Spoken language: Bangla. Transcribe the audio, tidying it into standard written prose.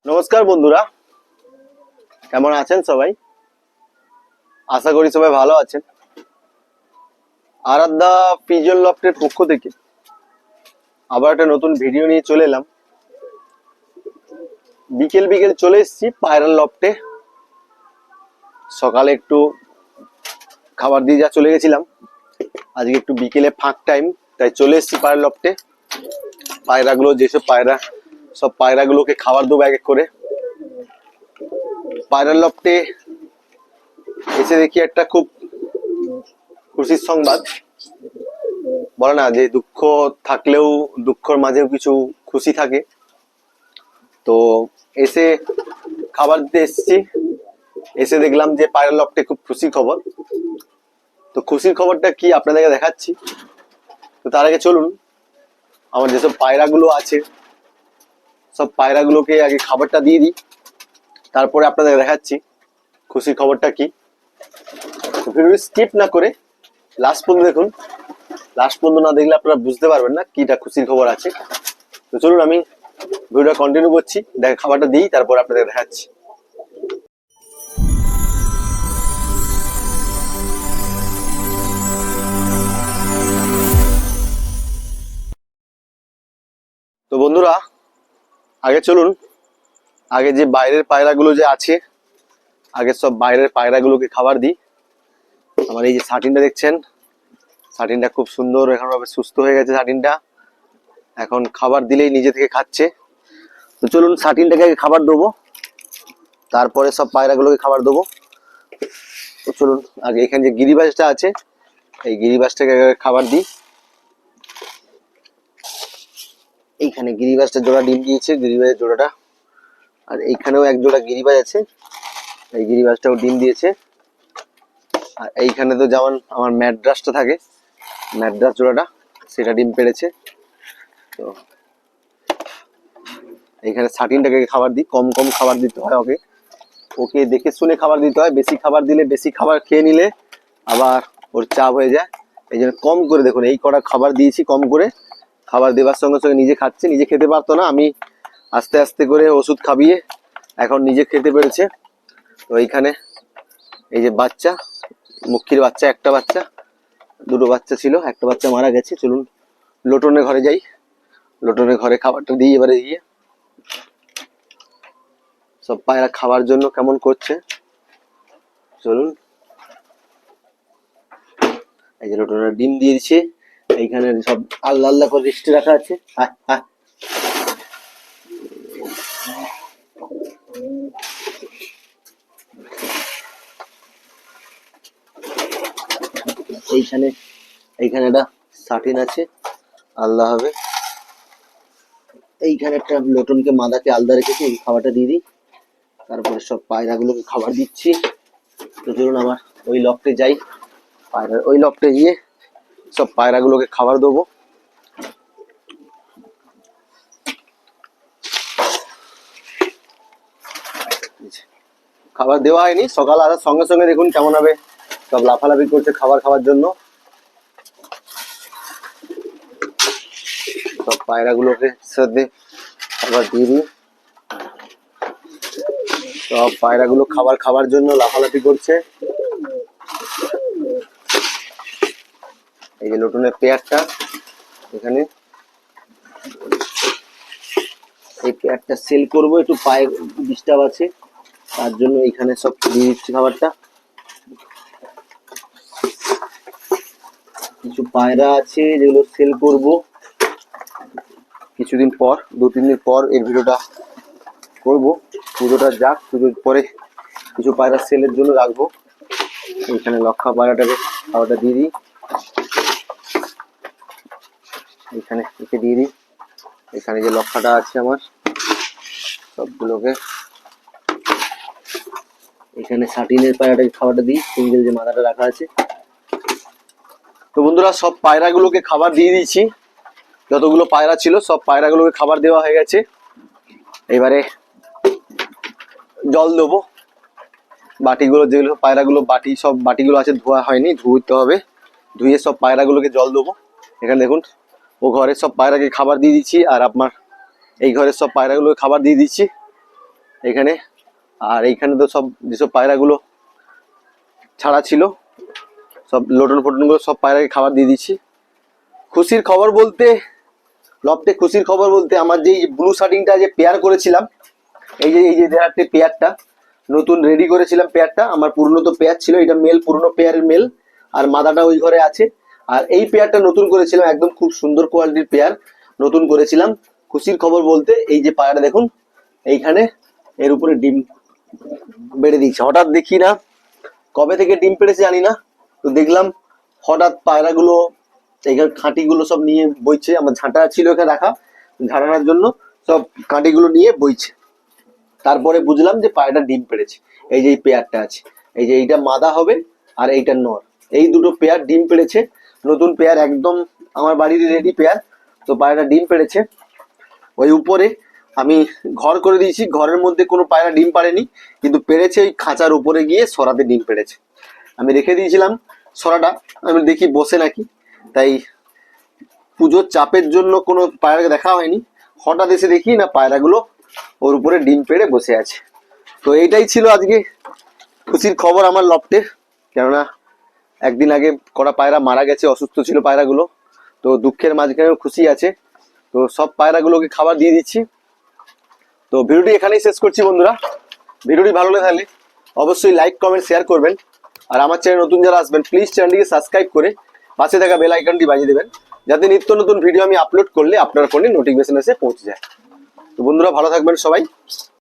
নমস্কার বন্ধুরা, কেমন আছেন সবাই? আশা করি সবাই ভালো আছেন। আরাধ্যা পিজন লফটের পক্ষ থেকে আবার একটা নতুন ভিডিও নিয়ে চলে এলাম। বিকেল বিকেল চলে এসেছি পায়রার লফটে। সকালে একটু খাবার দিয়ে চলে গেছিলাম, আজকে একটু বিকেলে ফাঁক টাইম, তাই চলে এসেছি পায়রার লফটে। পায়রাগুলো যেসব পায়রা, সব পায়রাগুলোকে খাবার দেবো এক এক করে। পায়রার লফটে এসে দেখি একটা খুব খুশির সংবাদ। বলে না যে দুঃখ থাকলেও দুঃখের মাঝেও কিছু খুশি থাকে। তো এসে খাবার দিতে এসেছি, এসে দেখলাম যে পায়রা লফটে খুব খুশির খবর। তো খুশির খবরটা কি আপনাদেরকে দেখাচ্ছি। তো তার আগে চলুন আমার যেসব পায়রাগুলো আছে সব পায়রাগুলোকে আগে খাবারটা দিয়ে দিই, তারপরে আপনাদের দেখাচ্ছি খুশির খবরটা কি। ভিডিও স্কিপ না করে লাস্ট পর্যন্ত দেখুন। লাস্ট পর্যন্ত না দেখলে আপনারা বুঝতে পারবেন না কিটা খুশির খবর আছে। তো চলুন আমি ভিডিওটা কন্টিনিউ করছি, খাবারটা দিই, তারপর আপনাদের দেখাচ্ছি। তো বন্ধুরা আগে চলুন, আগে যে বাইরের পায়রাগুলো যে আছে আগে সব বাইরের পায়রাগুলোকে খাবার দিই। আমার এই যে শাটিনটা দেখছেন, শাটিনটা খুব সুন্দর এখন সুস্থ হয়ে গেছে। শাটিনটা এখন খাবার দিলেই নিজে থেকে খাচ্ছে। তো চলুন শাটিনটাকে খাবার দেবো, তারপরে সব পায়রাগুলোকে খাবার দেবো। তো চলুন আগে এখানে যে গিরিবাজটা আছে এই গিরিবাজটাকে খাবার দিই। এইখানে গিরিবাজটা জোড়া ডিম দিয়েছে, গিরিবাজের জোড়াটা। আর এইখানেও এক জোড়া গিরিবাজ আছে, এই গিরিবাজটাও ডিম দিয়েছে। আর এইখানে তো যেমন আমার ম্যাড্রাসটা থাকে, ম্যাড্রাস জোড়াটা, সেটা ডিম পেড়েছে। তো এইখানে শাটিনটাকে খাবার দিই, কম কম খাবার দিতে হয় ওকে, ওকে দেখে শুনে খাবার দিতে হয়। বেশি খাবার দিলে, বেশি খাবার খেয়ে নিলে আবার ওর চাপ হয়ে যায়। এই জন্য কম করে, দেখুন এই কটা খাবার দিয়েছি কম করে। খাবার দেওয়ার সঙ্গে সঙ্গে নিজে খাচ্ছে, নিজে খেতে পারতো না, আমি আস্তে আস্তে করে ওষুধ খাবিয়ে এখন নিজে খেতে পেরেছে। তো এইখানে এই যে বাচ্চা, মুখির বাচ্চা, একটা বাচ্চা, দুটো বাচ্চা ছিল, একটা বাচ্চা মারা গেছে। চলুন লোটনের ঘরে যাই, লোটনের ঘরে খাবারটা দিই এবারে গিয়ে। সব পায়রা খাবার জন্য কেমন করছে চলুন। এই যে লোটনের ডিম দিয়ে দিচ্ছে, এইখানে সব আল্লাহ আল্লাহ করে রেস্টে রাখা আছে। এইখানে এইখানে একটা শাটিন আছে, আল্লাহ হবে। এইখানে একটা লোটনকে মাদাকে আলাদা রেখেছি, এই খাবারটা দিয়ে দিই, তারপরে সব পায়রাগুলোকে খাবার দিচ্ছি। তো চলুন আমার ওই লফটে যাই, পায়রার ওই লফটে গিয়ে সব পায়রাগুলোকে খাবার দেবো। খাবার দেওয়া হয়নি, সকাল আসার সঙ্গে সঙ্গে দেখুন কেমন হবে, সব লাফালাফি করছে খাবার খাওয়ার জন্য। সব পায়রাগুলোকে সাথে খাবার দিয়ে দিই। সব পায়রাগুলো খাবার খাওয়ার জন্য লাফালাফি করছে। এই যে লোটনের পেয়ারটা এখানে, এই পেয়ারটা সেল করবো, একটু পায়ে ডিস্টার্ব আছে তার জন্য এইখানে সব দিয়ে দিচ্ছি খাবারটা। কিছু পায়রা আছে যেগুলো সেল করব কিছুদিন পর, 2-3 দিন পর এর ভিডিওটা করব। পুজোটা যাক, পুজোর পরে কিছু পায়রা সেলের জন্য রাখবো। এখানে লক্ষা পায়রাটাকে খাবারটা দিয়ে দিই, এখানে একে দিয়ে দিই। এখানে যে লক্ষাটা আছে আমার সবগুলোকে, এখানে শাটিনের পায়রাটাকে খাবারটা দিই, সিঙ্গেল যে মাথাটা রাখা আছে। তো বন্ধুরা সব পায়রাগুলোকে খাবার দিয়ে দিয়েছি, যতগুলো পায়রা ছিল সব পায়রাগুলোকে খাবার দেওয়া হয়ে গেছে। এবারে জল দেবো। বাটিগুলো যেগুলো পায়রাগুলো বাটি, সব বাটিগুলো আছে ধোয়া হয়নি, ধুতে হবে, ধুয়ে সব পায়রাগুলোকে জল দেবো। এখানে দেখুন ও ঘরে সব পায়রাকে খাবার দিয়ে দিচ্ছি, আর আপনার এই ঘরে সব পায়রাগুলোকে খাবার দিয়ে দিচ্ছি। এখানে। আর এইখানে তো সব যেসব পায়রাগুলো ছাড়া ছিল সব লোটন ফোটন গুলো সব পায়রাকে খাবার দিয়ে দিচ্ছি। খুশির খবর বলতে লফটে খুশির খবর বলতে আমার যে ব্লু শার্টিংটা যে পেয়ার করেছিলাম, এই যে দেখাচ্ছে পেয়ারটা নতুন রেডি করেছিলাম। পেয়ারটা আমার পুরনো তো পেয়ার ছিল, এটা মেল, পুরনো পেয়ারের মেল, আর মাদাটা ওই ঘরে আছে। আর এই পেয়ারটা নতুন করেছিলাম, একদম খুব সুন্দর কোয়ালিটির পেয়ার নতুন করেছিলাম। খুশির খবর বলতে এই যে পায়রাটা দেখুন, এইখানে এর উপরে ডিম বেড়ে দিয়েছে। হঠাৎ দেখি না কবে থেকে ডিম পেড়েছে জানি না, তো দেখলাম হঠাৎ পায়রাগুলো এইখানে খাঁটিগুলো সব নিয়ে বইছে। আমার ঝাঁটা ছিল এখানে রাখা ঝাড়ানোর জন্য, সব কাঁটিগুলো নিয়ে বইছে। তারপরে বুঝলাম যে পায়রাটা ডিম পেড়েছে। এই যে এই পেয়ারটা আছে, এই যে এইটা মাদা হবে আর এইটা নর, এই দুটো পেয়ার ডিম পেড়েছে। নতুন পেয়ার একদম আমার বাড়ির রেডি পেয়ার। তো পায়রাটা ডিম পেড়েছে। ওই উপরে আমি ঘর করে দিয়েছি, ঘরের মধ্যে কোনো পায়রা ডিম পাড়েনি, কিন্তু পেড়েছে ওই খাঁচার উপরে গিয়ে সরাতে ডিম পেড়েছে। আমি রেখে দিয়েছিলাম সরাটা, আমি দেখি বসে নাকি, তাই পুজোর চাপের জন্য কোনো পায়রাকে দেখা হয়নি। হঠাৎ এসে দেখি না পায়রাগুলো ওর উপরে ডিম পেড়ে বসে আছে। তো এইটাই ছিল আজকে খুশির খবর আমার লফটে। কেননা একদিন আগে কটা পায়রা মারা গেছে, অসুস্থ ছিল পায়রাগুলো। তো দুঃখের মাঝখানেও খুশি আছে। তো সব পায়রাগুলোকে খাবার দিয়ে দিচ্ছি। তো ভিডিওটি এখানেই শেষ করছি বন্ধুরা। ভিডিওটি ভালো লাগে থাকলে অবশ্যই লাইক কমেন্ট শেয়ার করবেন। আর আমার চ্যানেল নতুন যারা আসবেন প্লিজ চ্যানেলটিকে সাবস্ক্রাইব করে পাশে থাকা বেল আইকনটি বাজিয়ে দেবেন, যাতে নিত্য নতুন ভিডিও আমি আপলোড করলে আপনার ফোনে নোটিফিকেশন এসে পৌঁছে যায়। তো বন্ধুরা ভালো থাকবেন সবাই।